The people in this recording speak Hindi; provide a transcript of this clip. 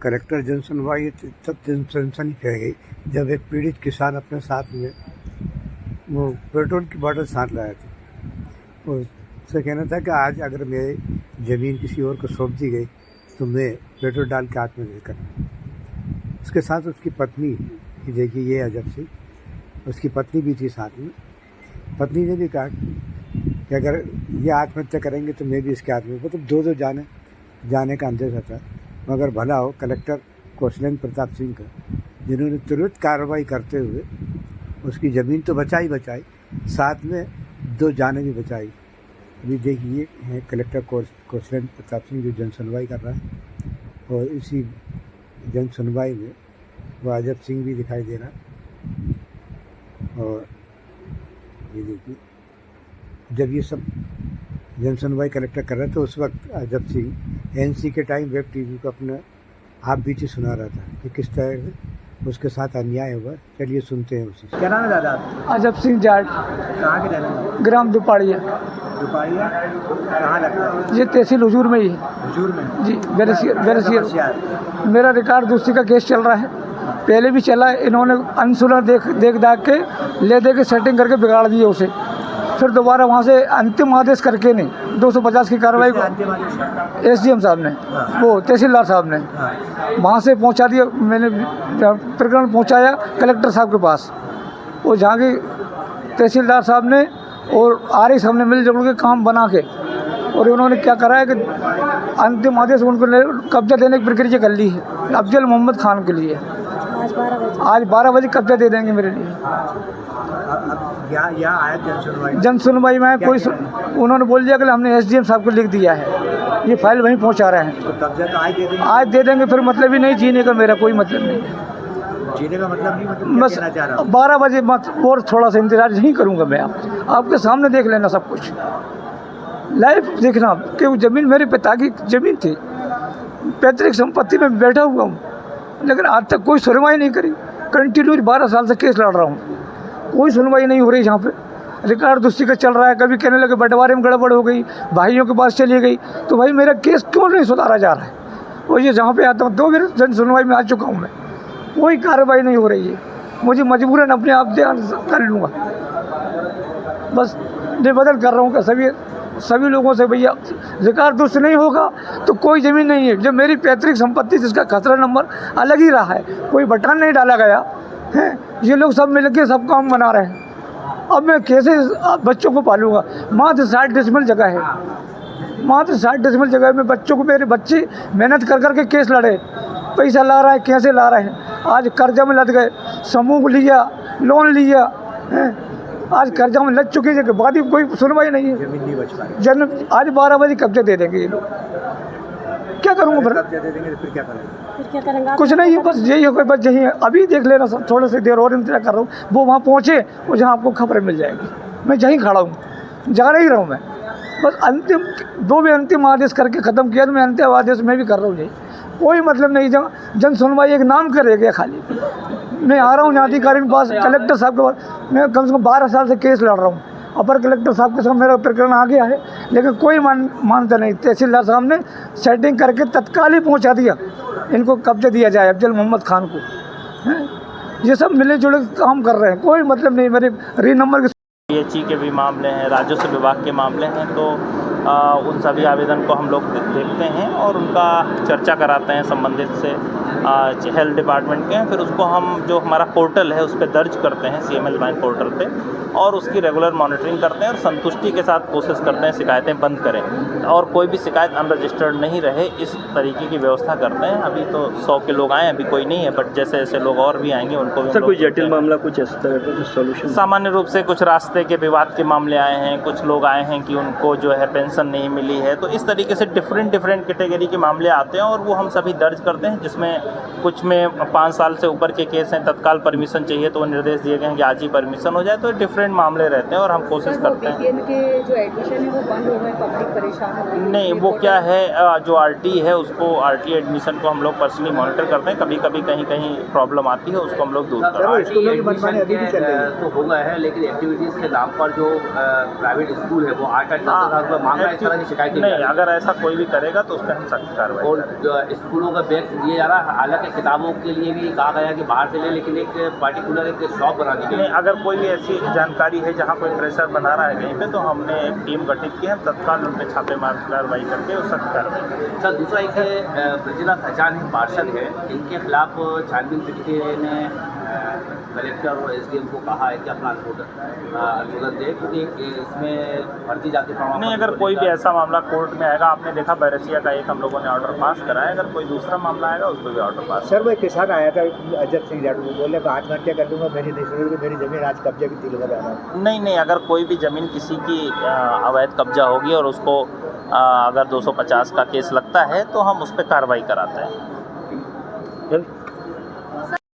कलेक्टर जन सुनवाई तब सनसनी फैल गई जब एक पीड़ित किसान अपने साथ में वो पेट्रोल की बोतल साथ लाया था। उससे कहना था कि आज अगर मेरी ज़मीन किसी और को सौंप दी गई तो मैं पेट्रोल डाल के हाथ में लेकर। उसके साथ उसकी पत्नी, देखिए ये अजब सी, उसकी पत्नी भी थी साथ में। पत्नी ने भी कहा कि अगर ये आत्महत्या करेंगे तो मैं भी इसके हाथ में, मतलब दो जाने का अंदेशा था। मगर भला हो कलेक्टर कौशलेंद्र प्रताप सिंह का, जिन्होंने तुरंत कार्रवाई करते हुए उसकी ज़मीन तो बचाई, साथ में 2 जानें भी बचाई। अभी देखिए है कलेक्टर कौशलेंद्र प्रताप सिंह जो जन सुनवाई कर रहा है, और इसी जन सुनवाई में वो अजब सिंह भी दिखाई दे रहा है। और ये देखिए जब ये सब जन सुनवाई कलेक्टर कर रहा था उस वक्त अजब सिंह एनसी के टाइम वेब टीवी को अपना आप बीच सुना रहा था कि किस तरह से उसके साथ अन्याय हुआ। चलिए सुनते हैं उसी से। क्या नाम है दादा? अजब सिंह जाट। कहाँ के रहने वाले? ग्राम दुपाड़िया। दुपाड़िया कहाँ लगता है? ये तहसील हुजूर में ही है। हुजूर में जी, बेरसियर। मेरा रिकॉर्ड दूसरी का केस चल रहा है, पहले भी चला है। इन्होंने अनसुना देख दाख के ले दे के सेटिंग करके बिगाड़ दिए उसे। फिर दोबारा वहाँ से अंतिम आदेश करके नहीं 250 की कार्रवाई को SDM साहब ने, वो तहसीलदार साहब ने वहाँ से पहुँचा दिया। मैंने प्रकरण पहुँचाया कलेक्टर साहब के पास, वो जहाँ की तहसीलदार साहब ने और RI साहब ने मिलजुल के काम बना के, और उन्होंने क्या करा है कि अंतिम आदेश उनको कब्जा देने की प्रक्रिया कर ली है अफजल मोहम्मद खान के लिए। आज 12 बजे कब्जा दे देंगे मेरे लिए। यहाँ आया जन सुनवाई में कोई उन्होंने बोल दिया कि हमने SDM साहब को लिख दिया है, ये फाइल वहीं पहुंचा रहे हैं। तो कब्जा तो आज दे देंगे। फिर मतलब ही नहीं जीने का, मेरा कोई मतलब नहीं जीने का। मतलब नहीं, मतलब बस 12 बजे मत और थोड़ा सा इंतजार नहीं करूँगा मैं। आपके सामने देख लेना सब कुछ लाइव देखना कि वो ज़मीन मेरे पिता की ज़मीन थी, पैतृक संपत्ति में बैठा हुआ हूँ, लेकिन आज तक कोई सुनवाई नहीं करी। कंटिन्यू 12 साल से केस लड़ रहा हूँ, कोई सुनवाई नहीं हो रही। यहाँ पे रिकॉर्ड दूसरी का चल रहा है। कभी कहने लगे बंटवारे में गड़बड़ हो गई, भाइयों के पास चली गई, तो भाई मेरा केस क्यों नहीं सुधारा जा रहा है? और ये जहाँ पे आता हूँ 2 बार जन सुनवाई में आ चुका हूँ मैं, कोई कार्रवाई नहीं हो रही है। मुझे मजबूरन अपने आप ध्यान कर लूँगा, बस निवेदन कर रहा हूँ कि सभी लोगों से, भैया रिकॉर्ड दुरुस्त नहीं होगा तो कोई ज़मीन नहीं है। जब मेरी पैतृक संपत्ति जिसका खसरा नंबर अलग ही रहा है, कोई बटन नहीं डाला गया है, ये लोग सब मिल के सब काम बना रहे हैं। अब मैं कैसे बच्चों को पालूंगा? मात्र 60 डेसिमल जगह है, मात्र 60 डेसिमल जगह में बच्चों को, मेरे बच्चे मेहनत कर कर के केस लड़े, पैसा ला रहा है, कैसे ला रहे हैं? आज कर्जा में लद गए, समूह लिया, लोन लिया है, आज कर्जा में लग चुके के बाद ही कोई सुनवाई नहीं है। जमीन नहीं बच पा रही। जन आज 12 बजे कब्जा दे देंगे ये लोग। क्या करूँगा फिर? कब्जा दे देंगे तो फिर क्या करेंगे? कुछ नहीं है, बस यही है। बस यही है, अभी देख लेना सब, थोड़ी सी देर और इंतजार कर रहा हूँ। वो वहाँ पहुँचे और जहाँ आपको खबरें मिल जाएगी। मैं यहीं खड़ा हूँ, जा रही रहा हूँ मैं। बस अंतिम 2 भी अंतिम आदेश करके ख़त्म किया, तो मैं अंतिम आदेश में भी कर रहा हूँ यही। कोई मतलब नहीं, जन सुनवाई एक नाम का रह गया खाली। मैं आ रहा हूँ न्यायाधिकारी के पास, कलेक्टर साहब के पास। मैं कम से कम 12 साल से केस लड़ रहा हूँ। अपर कलेक्टर साहब के साथ मेरा प्रकरण आ गया है, लेकिन कोई मानता नहीं। तहसीलदार साहब ने सेटिंग करके तत्काल ही पहुँचा दिया, इनको कब्जा दिया जाए अफजल मोहम्मद खान को। ये सब मिले जुले काम कर रहे हैं, कोई मतलब नहीं। मेरे री नंबर PHE के भी मामले हैं, राजस्व विभाग के मामले हैं, तो उन सभी आवेदन को हम लोग देखते हैं और उनका चर्चा कराते हैं संबंधित से हेल्थ डिपार्टमेंट के। फिर उसको हम जो हमारा पोर्टल है उस पर दर्ज करते हैं CML लाइन पोर्टल पे, और उसकी रेगुलर मॉनिटरिंग करते हैं और संतुष्टि के साथ कोशिश करते हैं शिकायतें बंद करें और कोई भी शिकायत अनरजिस्टर्ड नहीं रहे, इस तरीके की व्यवस्था करते हैं। अभी तो 100 के लोग आए, अभी कोई नहीं है, बट जैसे जैसे लोग और भी आएंगे उनको भी। सर कोई जटिल मामला कुछ इस तरह का कुछ सॉल्यूशन? सामान्य रूप से कुछ रास्ते के विवाद के मामले आए हैं, कुछ लोग आए हैं कि उनको जो है पेंशन नहीं मिली है, तो इस तरीके से डिफरेंट कैटेगरी के मामले आते हैं और वो हम सभी दर्ज करते हैं, जिसमें कुछ में 5 साल से ऊपर के केस हैं, तत्काल परमिशन चाहिए तो वो निर्देश दिए गए हैं कि आज ही परमिशन हो जाए। तो डिफरेंट मामले रहते हैं और हम कोशिश करते हैं। के जो एडमिशन है वो बंद हो गए, पब्लिक परेशान हो गई। नहीं, वो क्या है, जो RT है उसको, RT एडमिशन को हम लोग पर्सनली मॉनिटर करते हैं। कभी कभी कहीं प्रॉब्लम आती है, उसको हम लोग दूर करते हैं। स्कूलों की मनमानी अभी भी चल रही है तो हो गया है, लेकिन एक्टिविटीज़ के नाम पर जो प्राइवेट स्कूल है वो 8-8 10 हज़ार रुपये मांग इस तरह की शिकायतें नहीं, अगर ऐसा कोई भी करेगा तो उस पर हम सख्त कार्रवाई और करेंगे। जो स्कूलों का बैग दिया जा रहा है, हालांकि किताबों के लिए भी कहा गया है कि बाहर से ले, लेकिन एक पार्टिकुलर एक शॉप बना दी गई नहीं, है। अगर कोई भी ऐसी जानकारी है जहाँ कोई प्रेशर बना रहा है कहीं पे, तो हमने एक टीम गठित की है, तत्काल उन पर छापेमार कार्रवाई करके और सख्त कार्रवाई करेंगे। सर, दूसरा एक ब्रजेला सहजान है, पार्षद है, इनके खिलाफ छानबीन समिति ने कलेक्टर और एसडीएम को कहा है कि अपना अनुमोदन दे, क्योंकि इसमें फर्जी जाति प्रमाण नहीं, अगर कोई भी ऐसा मामला कोर्ट में आएगा, आपने देखा बैरसिया का एक हम लोगों ने ऑर्डर पास करा है, अगर कोई दूसरा मामला आएगा उस पर भी ऑर्डर पास। सर, वो एक किसान आया था अजय सिंह जाटू, बोले मैं आत्महत्या कर दूंगा, मेरी नहीं सुनोगे, मेरी जमीन आज कब्जे की 3 लगा है। नहीं, अगर कोई भी ज़मीन किसी की अवैध कब्जा होगी और उसको अगर 250 का केस लगता है तो हम उस पर कार्रवाई कराते हैं।